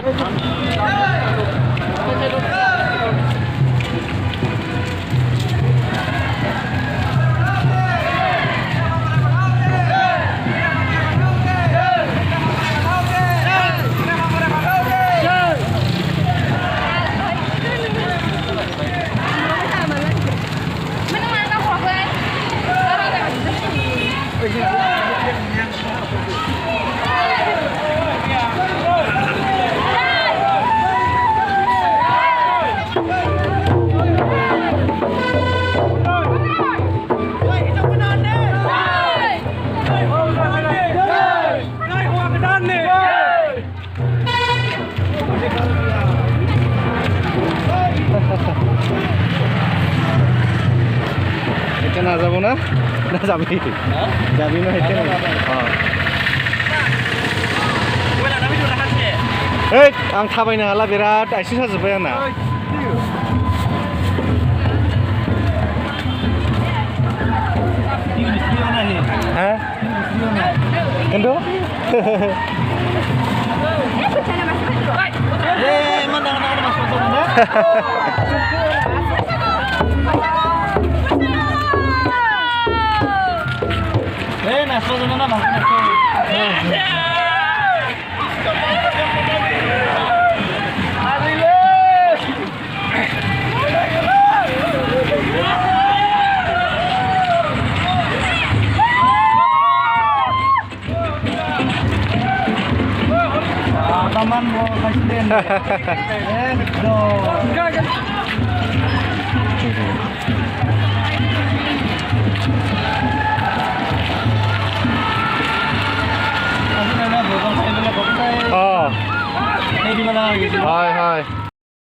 এটা না যাব না না যাবি যাবি না এটা এই आं थाबायनो हाला बिराद आइथिं साजोब्बाय आंना হ্যাঁ কিন্তু Taman mau kasih Oh. Ini di mana gitu? Hai.